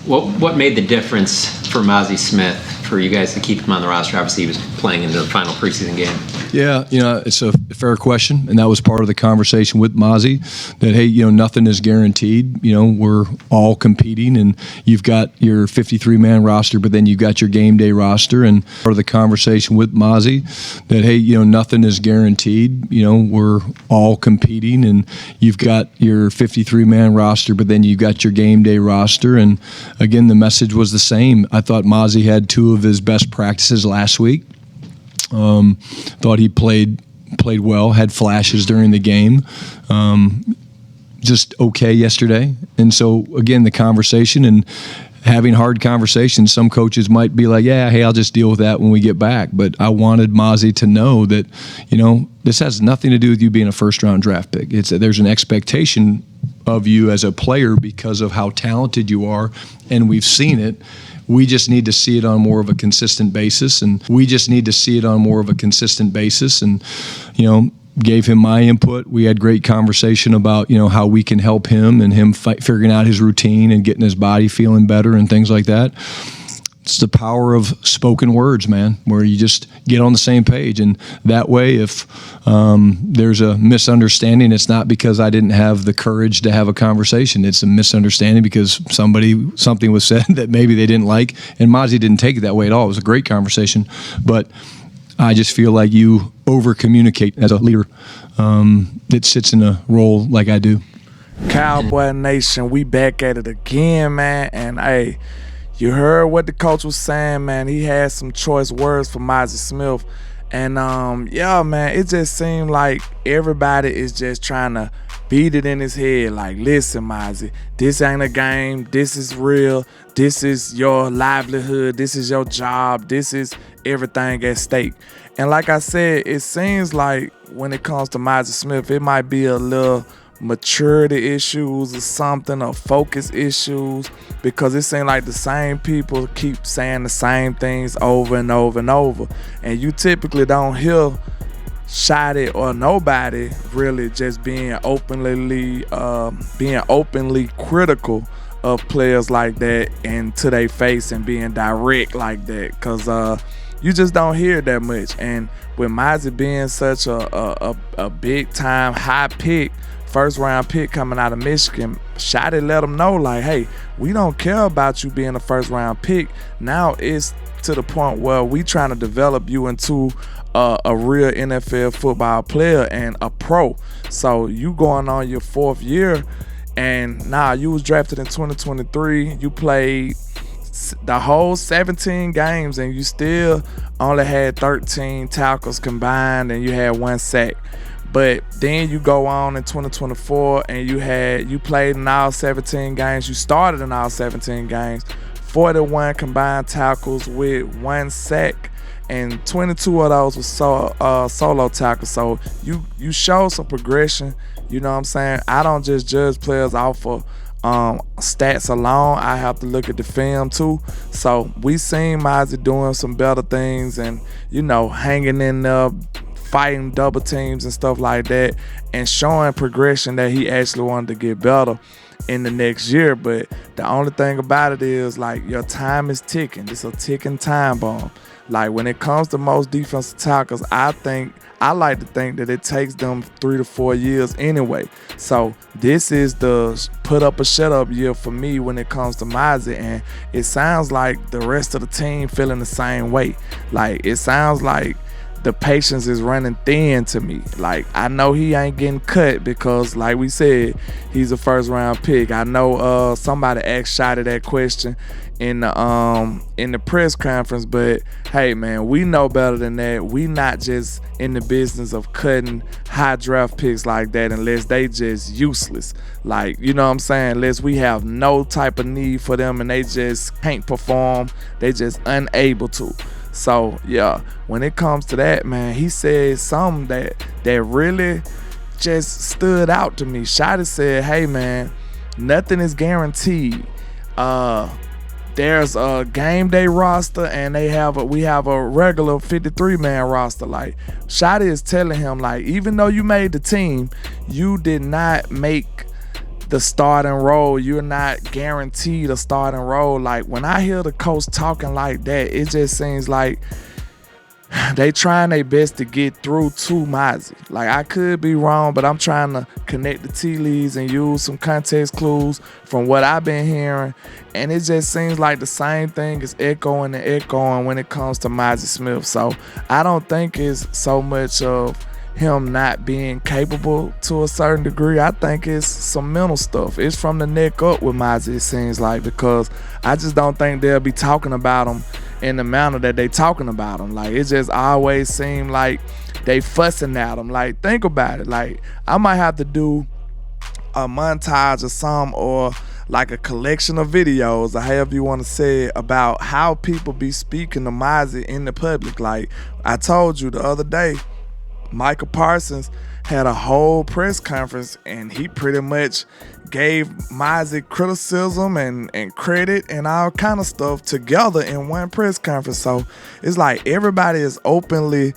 What made the difference for Mazi Smith for you guys to keep him on the roster? Obviously, he was playing in the final preseason game. Yeah, it's a fair question, and that was part of the conversation with Mazi, that, hey, nothing is guaranteed. We're all competing, and you've got your 53-man roster, but then you've got your game day roster, and part of the conversation with Mazi, that, hey, nothing is guaranteed. We're all competing, and you've got your 53-man roster, but then you've got your game day roster, and again, the message was the same. I thought Mazi had two of his best practices last week. Thought he played well, had flashes during the game. Just okay yesterday. And so, again, the conversation and having hard conversations, some coaches might be like, yeah, hey, I'll just deal with that when we get back. But I wanted Mazi to know that, this has nothing to do with you being a first-round draft pick. There's an expectation of you as a player because of how talented you are, and we've seen it. We just need to see it on more of a consistent basis, and gave him my input. We had great conversation about, how we can help him and him figuring out his routine and getting his body feeling better and things like that. It's the power of spoken words, man, where you just get on the same page. And that way, if there's a misunderstanding, it's not because I didn't have the courage to have a conversation. It's a misunderstanding because something was said that maybe they didn't like. And Mazi didn't take it that way at all. It was a great conversation. But I just feel like you over-communicate as a leader that sits in a role like I do. Cowboy Nation, we back at it again, man. And, hey, you heard what the coach was saying, man. He had some choice words for Mazi Smith. And, yeah, man, it just seemed like everybody is just trying to beat it in his head. Like, listen, Mazi, this ain't a game. This is real. This is your livelihood. This is your job. This is everything at stake. And like I said, it seems like when it comes to Mazi Smith, it might be a little maturity issues or something, or focus issues, because it seems like the same people keep saying the same things over and over and over, and you typically don't hear Schotty or nobody really just being openly critical of players like that and to their face and being direct like that, because you just don't hear that much. And with Mazi being such a big time high pick, first round pick coming out of Michigan, Schotty let them know, like, hey, we don't care about you being a first round pick. Now it's to the point where we trying to develop you into a real NFL football player and a pro. So you going on your fourth year, and now you was drafted in 2023. You played the whole 17 games, and you still only had 13 tackles combined, and you had 1 sack. But then you go on in 2024, and you played in all 17 games. You started in all 17 games, 41 combined tackles with 1 sack, and 22 of those were solo tackles. So you show some progression. You know what I'm saying? I don't just judge players off of stats alone. I have to look at the film too. So we seen Mazi doing some better things, and hanging in there, fighting double teams and stuff like that, and showing progression that he actually wanted to get better in the next year. But the only thing about it is, like, your time is ticking. It's a ticking time bomb. Like, when it comes to most defensive tackles, I like to think that it takes them 3 to 4 years anyway. So this is the put up or shut up year for me when it comes to Mazi, and it sounds like the rest of the team feeling the same way. Like, it sounds like the patience is running thin to me. Like, I know he ain't getting cut because, like we said, he's a first round pick. I know somebody asked Schotty that question in the press conference, but hey, man, we know better than that. We not just in the business of cutting high draft picks like that unless they just useless. Like, you know what I'm saying? Unless we have no type of need for them and they just can't perform, they just unable to. So yeah, when it comes to that, man, he said something that really just stood out to me. Schotty said, hey, man, nothing is guaranteed. There's a game day roster, and we have a regular 53-man roster. Like, Schotty is telling him, like, even though you made the team, you did not make the starting role. You're not guaranteed a starting role. Like, when I hear the coach talking like that, it just seems like they trying their best to get through to Mazi. Like, I could be wrong, but I'm trying to connect the tea leaves and use some context clues from what I've been hearing. And it just seems like the same thing is echoing and echoing when it comes to Mazi Smith. So I don't think it's so much of him not being capable to a certain degree. I think it's some mental stuff. It's from the neck up with Mazi, it seems like, because I just don't think they'll be talking about him in the manner that they talking about him. Like, it just always seemed like they fussing at him. Like, think about it. Like, I might have to do a montage or some, or like a collection of videos, or however you want to say it, about how people be speaking to Mazi in the public. Like, I told you the other day, Michael Parsons had a whole press conference and he pretty much gave Mazi criticism and credit and all kind of stuff together in one press conference. So it's like everybody is openly,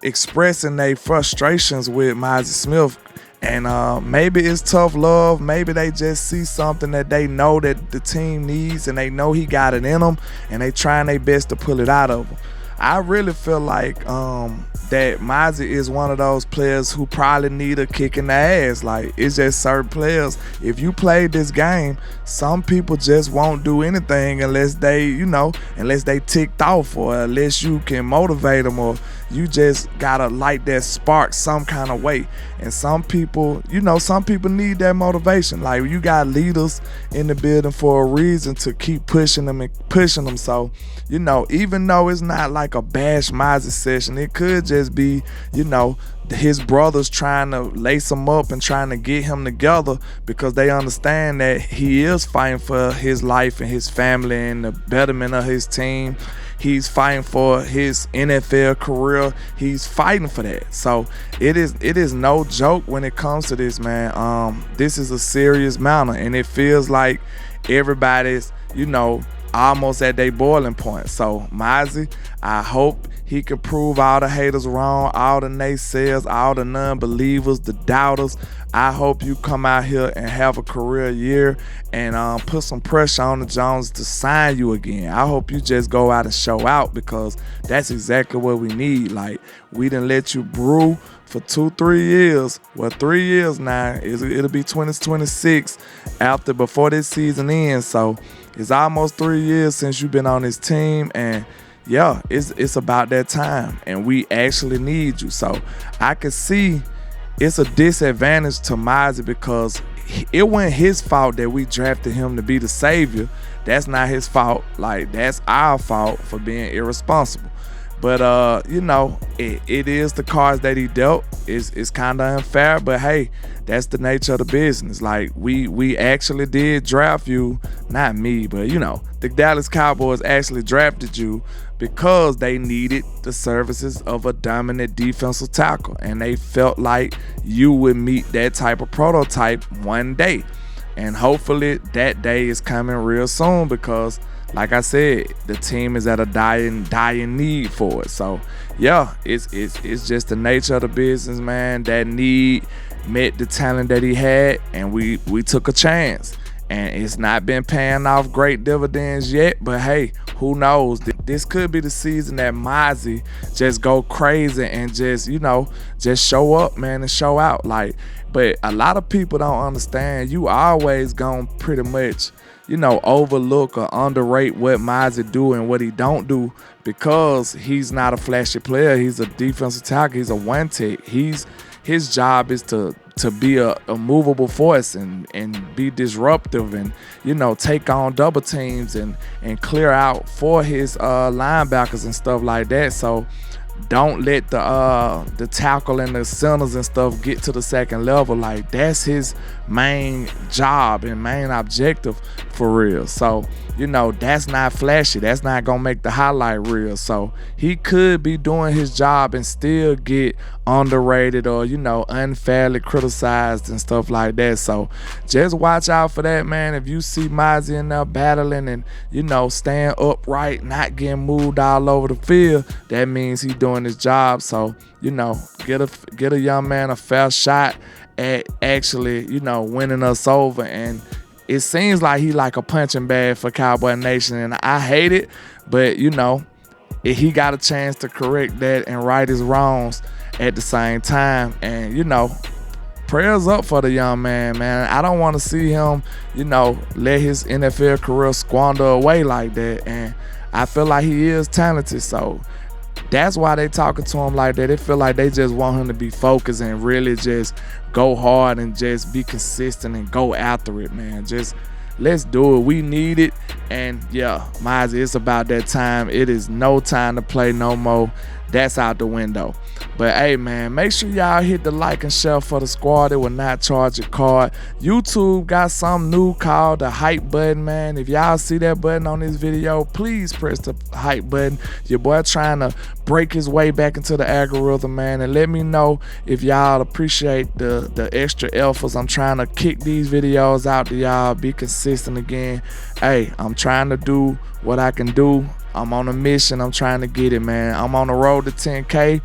expressing their frustrations with Mazi Smith. And maybe it's tough love. Maybe they just see something that they know that the team needs and they know he got it in them and they trying their best to pull it out of him. I really feel like that Mazi is one of those players who probably need a kick in the ass. Like, it's just certain players. If you played this game, some people just won't do anything unless they, unless they ticked off, or unless you can motivate them, or you just gotta light that spark some kind of way. And some people, some people need that motivation. Like, you got leaders in the building for a reason to keep pushing them and pushing them. So, even though it's not like a bash Mazi session, it could just be, his brothers trying to lace him up and trying to get him together, because they understand that he is fighting for his life and his family and the betterment of his team. He's fighting for his NFL career. He's fighting for that. So it is no joke when it comes to this, man. This is a serious matter, and it feels like everybody's, almost at their boiling point. So Mazi, I hope he can prove all the haters wrong, all the naysayers, all the non-believers, the doubters. I hope you come out here and have a career year and put some pressure on the Jones to sign you again. I hope you just go out and show out, because that's exactly what we need. Like, we done let you brew for 2-3 years. Well, 3 years now. It'll be 2026 before this season ends. So it's almost 3 years since you've been on this team, and yeah, it's about that time, and we actually need you. So I can see it's a disadvantage to Mazi, because it wasn't his fault that we drafted him to be the savior. That's not his fault. Like, that's our fault for being irresponsible. But it is the cards that he dealt. It's kind of unfair, but hey, that's the nature of the business. Like, we actually did draft you, not me, but the Dallas Cowboys actually drafted you because they needed the services of a dominant defensive tackle, and they felt like you would meet that type of prototype one day. And hopefully that day is coming real soon, because like I said, the team is at a dying need for it. So yeah, it's just the nature of the business, man. That need met the talent that he had, and we took a chance. And it's not been paying off great dividends yet, but hey, who knows? This could be the season that Mazi just go crazy and just show up, man, and show out. Like, but a lot of people don't understand. You always gonna pretty much, overlook or underrate what Mazi do and what he don't do, because he's not a flashy player. He's a defensive tackle. He's a one tech. His job is to be a movable force and be disruptive and, take on double teams and clear out for his linebackers and stuff like that. So don't let the tackle and the centers and stuff get to the second level. Like, that's his main job and main objective for real. So, that's not flashy. That's not gonna make the highlight reel. So he could be doing his job and still get underrated or, unfairly criticized and stuff like that. So just watch out for that, man. If you see Mazi in there battling and, staying upright, not getting moved all over the field, that means he's doing his job. So, get a young man a fair shot at actually, winning us over. And it seems like he like a punching bag for Cowboy Nation, and I hate it, but if he got a chance to correct that and right his wrongs at the same time. And prayers up for the young man, man. I don't want to see him, let his NFL career squander away like that. And I feel like he is talented, so that's why they talking to him like that. They feel like they just want him to be focused and really just go hard and just be consistent and go after it, man. Just let's do it. We need it. And yeah, Mazi, it's about that time. It is no time to play no more. That's out the window. But hey, man, make sure y'all hit the like and share for the squad. It will not charge your card. YouTube got something new called the hype button, man. If y'all see that button on this video, please press the hype button. Your boy trying to break his way back into the algorithm, man. And let me know if y'all appreciate the extra efforts. I'm trying to kick these videos out to y'all. Be consistent again. Hey, I'm trying to do what I can do. I'm on a mission. I'm trying to get it, man. I'm on the road to 10K.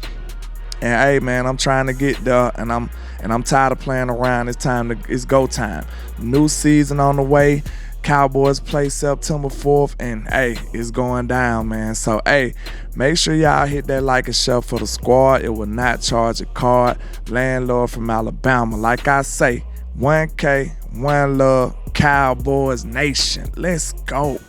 And hey, man, I'm trying to get there, and I'm tired of playing around. It's go time. New season on the way. Cowboys play September 4th, and hey, it's going down, man. So hey, make sure y'all hit that like and share for the squad. It will not charge a card. Landlord from Alabama. Like I say, 1K, one love, Cowboys Nation. Let's go.